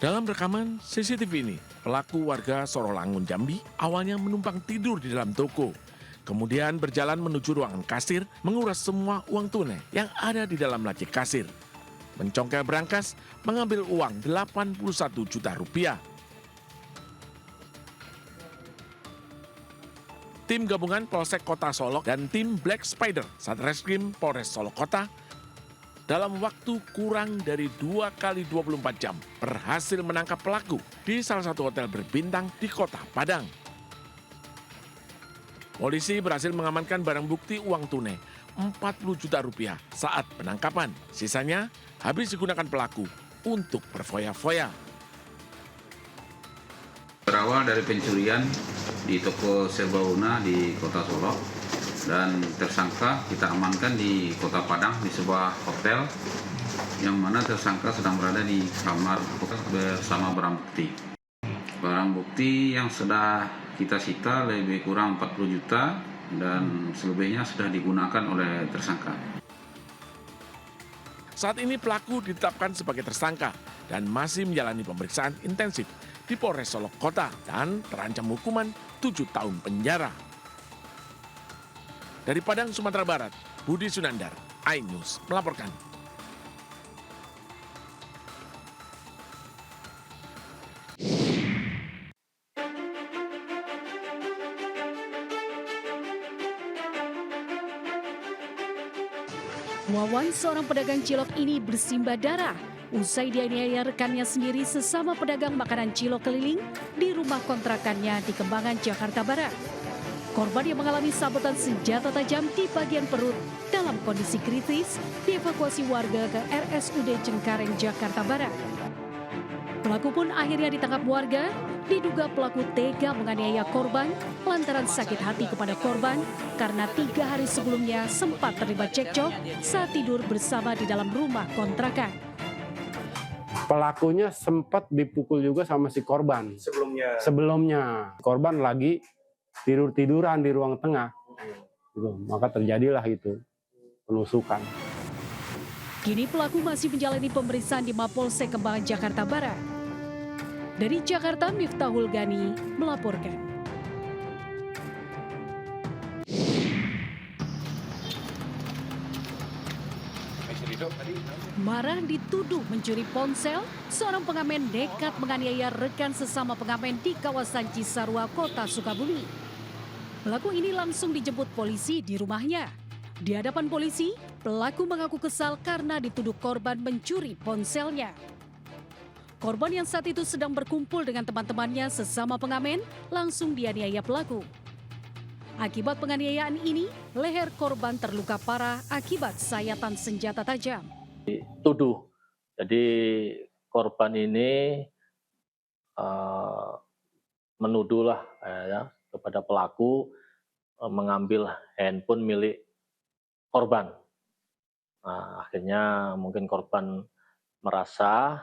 Dalam rekaman CCTV ini, pelaku warga Sorolangun, Jambi awalnya menumpang tidur di dalam toko. Kemudian berjalan menuju ruangan kasir, menguras semua uang tunai yang ada di dalam laci kasir. Mencongkel berangkas, mengambil uang 81 juta rupiah. Tim gabungan Polsek Kota Solok dan tim Black Spider Satreskrim Polres Solok Kota dalam waktu kurang dari 2 kali 24 jam berhasil menangkap pelaku di salah satu hotel berbintang di Kota Padang. Polisi berhasil mengamankan barang bukti uang tunai 40 juta rupiah saat penangkapan. Sisanya habis digunakan pelaku untuk berfoya-foya. Berawal dari pencurian di toko Serbauna di Kota Solok dan tersangka kita amankan di Kota Padang di sebuah hotel yang mana tersangka sedang berada di kamar bersama barang bukti. Barang bukti yang sudah kita sita lebih kurang 40 juta dan selebihnya sudah digunakan oleh tersangka. Saat ini pelaku ditetapkan sebagai tersangka dan masih menjalani pemeriksaan intensif di Polres Solok Kota dan terancam hukuman 7 tahun penjara. Dari Padang, Sumatera Barat, Budi Sunandar, iNews melaporkan. Wawan, seorang pedagang cilok ini bersimbah darah usai dianiaya rekannya sendiri sesama pedagang makanan cilok keliling di rumah kontrakannya di Kembangan, Jakarta Barat. Korban yang mengalami sabetan senjata tajam di bagian perut dalam kondisi kritis dievakuasi warga ke RSUD Cengkareng, Jakarta Barat. Pelaku pun akhirnya ditangkap warga, diduga pelaku tega menganiaya korban lantaran sakit hati kepada korban karena 3 hari sebelumnya sempat terlibat cekcok saat tidur bersama di dalam rumah kontrakan. Pelakunya sempat dipukul juga sama si korban. Sebelumnya korban lagi tidur-tiduran di ruang tengah. Gitu. Maka terjadilah itu penusukan. Kini pelaku masih menjalani pemeriksaan di Mapolsek Kembangan, Jakarta Barat. Dari Jakarta, Miftahul Gani melaporkan. Marah dituduh mencuri ponsel, seorang pengamen nekat menganiaya rekan sesama pengamen di kawasan Cisarua, Kota Sukabumi. Pelaku ini langsung dijemput polisi di rumahnya. Di hadapan polisi, pelaku mengaku kesal karena dituduh korban mencuri ponselnya. Korban yang saat itu sedang berkumpul dengan teman-temannya sesama pengamen langsung dianiaya pelaku. Akibat penganiayaan ini, leher korban terluka parah akibat sayatan senjata tajam. Tuduh. Jadi korban ini menuduhlah kepada pelaku mengambil handphone milik korban. Nah, akhirnya mungkin korban merasa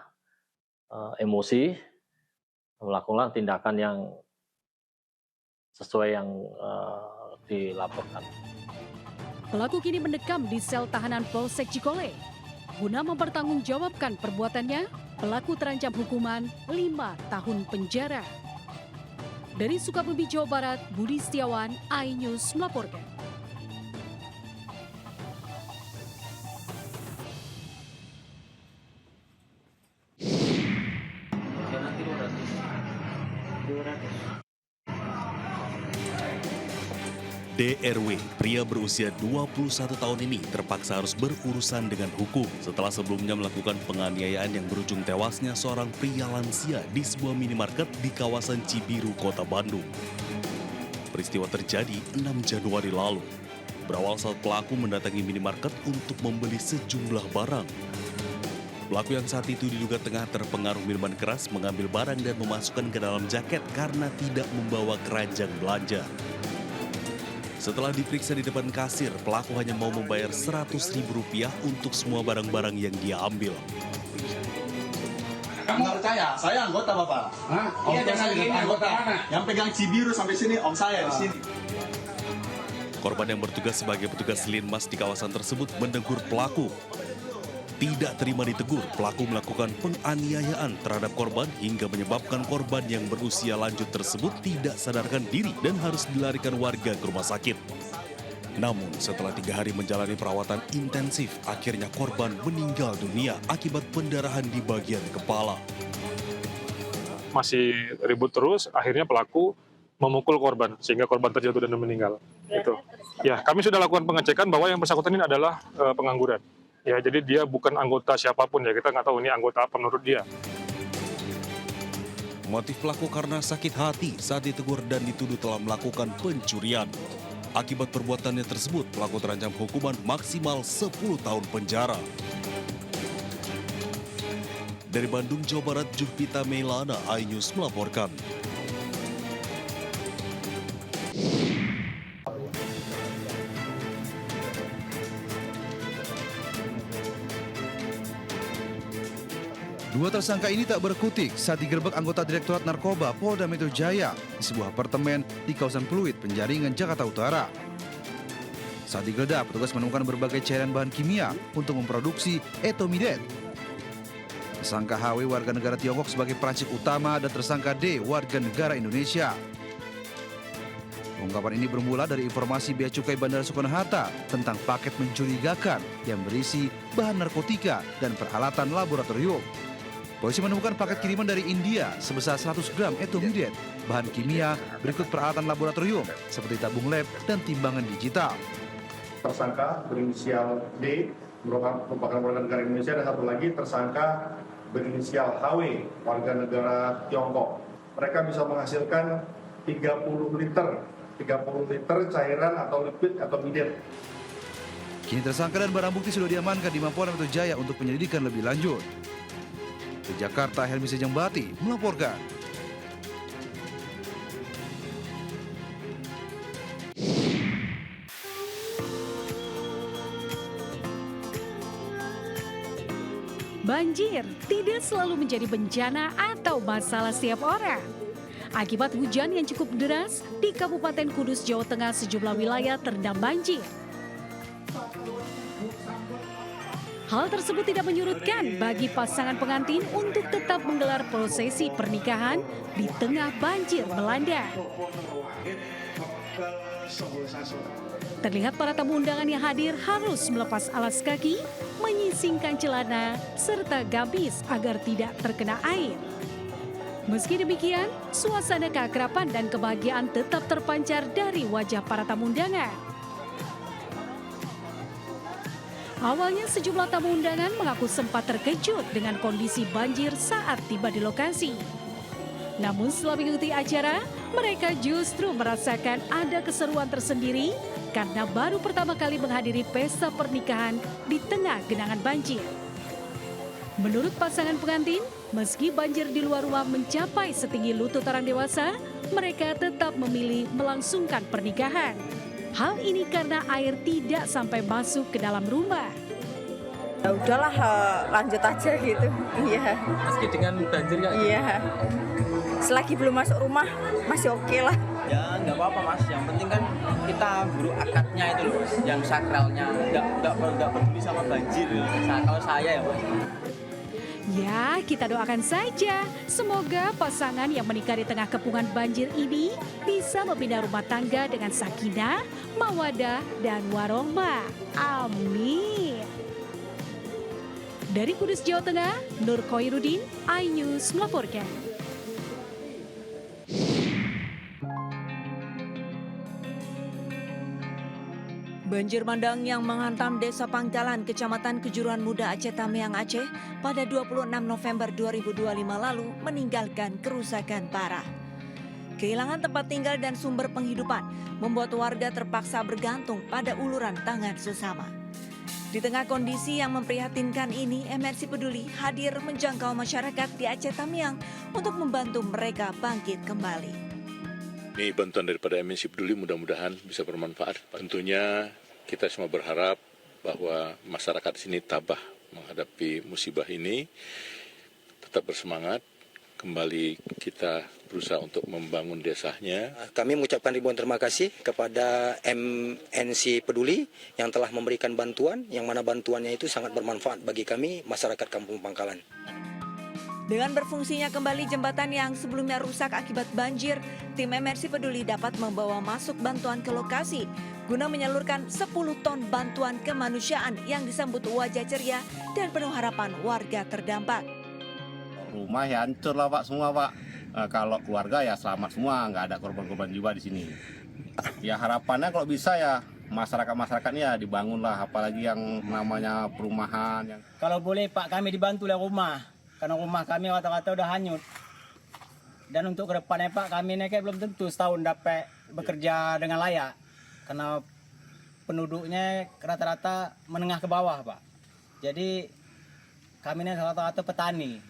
emosi, melakukan tindakan yang sesuai yang dilaporkan. Pelaku kini mendekam di sel tahanan Polsek Cikole. Guna mempertanggungjawabkan perbuatannya, pelaku terancam hukuman 5 tahun penjara. Dari Sukabumi, Jawa Barat, Budi Setiawan, iNews melaporkan. DRW, pria berusia 21 tahun ini terpaksa harus berurusan dengan hukum setelah sebelumnya melakukan penganiayaan yang berujung tewasnya seorang pria lansia di sebuah minimarket di kawasan Cibiru, Kota Bandung. Peristiwa terjadi 6 Januari lalu. Berawal saat pelaku mendatangi minimarket untuk membeli sejumlah barang. Pelaku yang saat itu diduga tengah terpengaruh minuman keras mengambil barang dan memasukkan ke dalam jaket karena tidak membawa keranjang belanja. Setelah diperiksa di depan kasir, pelaku hanya mau membayar Rp100.000 untuk semua barang-barang yang dia ambil. Kamu nggak percaya? Saya anggota Bapak. Hah? Iya, jangan gini, anggota. Yang pegang Cibiru sampai sini, om saya di sini. Korban yang bertugas sebagai petugas linmas di kawasan tersebut menegur pelaku. Tidak terima ditegur, pelaku melakukan penganiayaan terhadap korban hingga menyebabkan korban yang berusia lanjut tersebut tidak sadarkan diri dan harus dilarikan warga ke rumah sakit. Namun setelah 3 hari menjalani perawatan intensif, akhirnya korban meninggal dunia akibat pendarahan di bagian kepala. Masih ribut terus, akhirnya pelaku memukul korban sehingga korban terjatuh dan meninggal. Itu. Ya, kami sudah lakukan pengecekan bahwa yang bersangkutan ini adalah pengangguran. Ya, jadi dia bukan anggota siapapun ya, kita nggak tahu ini anggota apa menurut dia. Motif pelaku karena sakit hati saat ditegur dan dituduh telah melakukan pencurian. Akibat perbuatannya tersebut, pelaku terancam hukuman maksimal 10 tahun penjara. Dari Bandung, Jawa Barat, Jufita Meilana, iNews melaporkan. Dua tersangka ini tak berkutik saat digerebek anggota Direktorat Narkoba Polda Metro Jaya di sebuah apartemen di kawasan Pluit, Penjaringan, Jakarta Utara. Saat digeledah, petugas menemukan berbagai cairan bahan kimia untuk memproduksi etomidate. Tersangka HW warga negara Tiongkok sebagai peracik utama dan tersangka D warga negara Indonesia. Pengungkapan ini bermula dari informasi Bea Cukai Bandara Soekarno-Hatta tentang paket mencurigakan yang berisi bahan narkotika dan peralatan laboratorium. Polisi menemukan paket kiriman dari India sebesar 100 gram etomidate, bahan kimia, berikut peralatan laboratorium seperti tabung lab dan timbangan digital. Tersangka berinisial D merupakan warga negara Indonesia dan satu lagi tersangka berinisial HW warga negara Tiongkok. Mereka bisa menghasilkan 30 liter cairan atau liquid etomidate. Kini tersangka dan barang bukti sudah diamankan di Mapolda Metro Jaya untuk penyelidikan lebih lanjut. Di Jakarta, Helmi Sejambati melaporkan. Banjir tidak selalu menjadi bencana atau masalah setiap orang. Akibat hujan yang cukup deras, di Kabupaten Kudus, Jawa Tengah sejumlah wilayah terendam banjir. Hal tersebut tidak menyurutkan bagi pasangan pengantin untuk tetap menggelar prosesi pernikahan di tengah banjir melanda. Terlihat para tamu undangan yang hadir harus melepas alas kaki, menyisingkan celana, serta gamis agar tidak terkena air. Meski demikian, suasana keakraban dan kebahagiaan tetap terpancar dari wajah para tamu undangan. Awalnya sejumlah tamu undangan mengaku sempat terkejut dengan kondisi banjir saat tiba di lokasi. Namun setelah mengikuti acara, mereka justru merasakan ada keseruan tersendiri karena baru pertama kali menghadiri pesta pernikahan di tengah genangan banjir. Menurut pasangan pengantin, meski banjir di luar rumah mencapai setinggi lutut orang dewasa, mereka tetap memilih melangsungkan pernikahan. Hal ini karena air tidak sampai masuk ke dalam rumah. Ya udahlah, lanjut aja gitu. Iya. Meski dengan banjir ya? Iya. Selagi belum masuk rumah, masih oke lah. Ya nggak apa-apa mas, yang penting kan kita buru akadnya itu loh, yang sakralnya. Nggak peduli sama banjir. Nah, kalau saya ya mas. Ya, kita doakan saja. Semoga pasangan yang menikah di tengah kepungan banjir ini bisa membina rumah tangga dengan sakinah, mawadah, dan warohmah. Amin. Dari Kudus, Jawa Tengah, Nur Khoirudin, iNews melaporkan. Banjir bandang yang menghantam Desa Pangkalan, Kecamatan Kejuruan Muda, Aceh Tamiang, Aceh pada 26 November 2025 lalu meninggalkan kerusakan parah. Kehilangan tempat tinggal dan sumber penghidupan membuat warga terpaksa bergantung pada uluran tangan sesama. Di tengah kondisi yang memprihatinkan ini, MRC Peduli hadir menjangkau masyarakat di Aceh Tamiang untuk membantu mereka bangkit kembali. Ini bantuan daripada MNC Peduli mudah-mudahan bisa bermanfaat. Tentunya kita semua berharap bahwa masyarakat sini tabah menghadapi musibah ini, tetap bersemangat kembali kita berusaha untuk membangun desanya. Kami mengucapkan ribuan terima kasih kepada MNC Peduli yang telah memberikan bantuan, yang mana bantuannya itu sangat bermanfaat bagi kami, masyarakat Kampung Pangkalan. Dengan berfungsinya kembali jembatan yang sebelumnya rusak akibat banjir, tim MNC Peduli dapat membawa masuk bantuan ke lokasi guna menyalurkan 10 ton bantuan kemanusiaan yang disambut wajah ceria dan penuh harapan warga terdampak. Rumah ya hancur lah Pak, semua Pak. Kalau keluarga ya selamat semua, nggak ada korban-korban jiwa di sini. Ya harapannya kalau bisa ya masyarakat-masyarakatnya dibangun lah, apalagi yang namanya perumahan. Kalau boleh Pak, kami dibantu oleh rumah, karena rumah kami rata-rata udah hanyut. Dan untuk kedepannya Pak, kami ini kayak belum tentu setahun dapat bekerja dengan layak, karena penduduknya rata-rata menengah ke bawah Pak. Jadi kami ini rata-rata petani.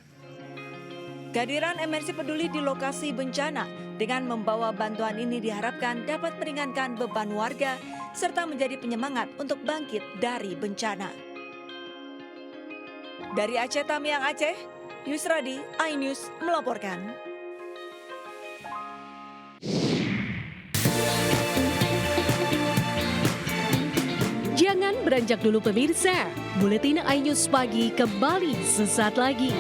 Kehadiran MNC Peduli di lokasi bencana dengan membawa bantuan ini diharapkan dapat meringankan beban warga serta menjadi penyemangat untuk bangkit dari bencana. Dari Aceh Tamiang Aceh, Yusradi, iNews melaporkan. Jangan beranjak dulu pemirsa, Buletin iNews Pagi kembali sesaat lagi.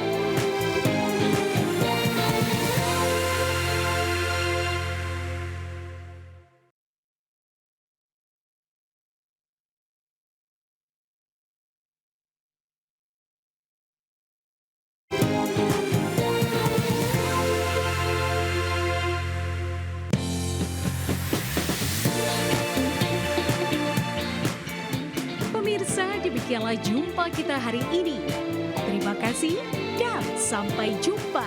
Pemirsa, demikianlah jumpa kita hari ini. Terima kasih dan sampai jumpa.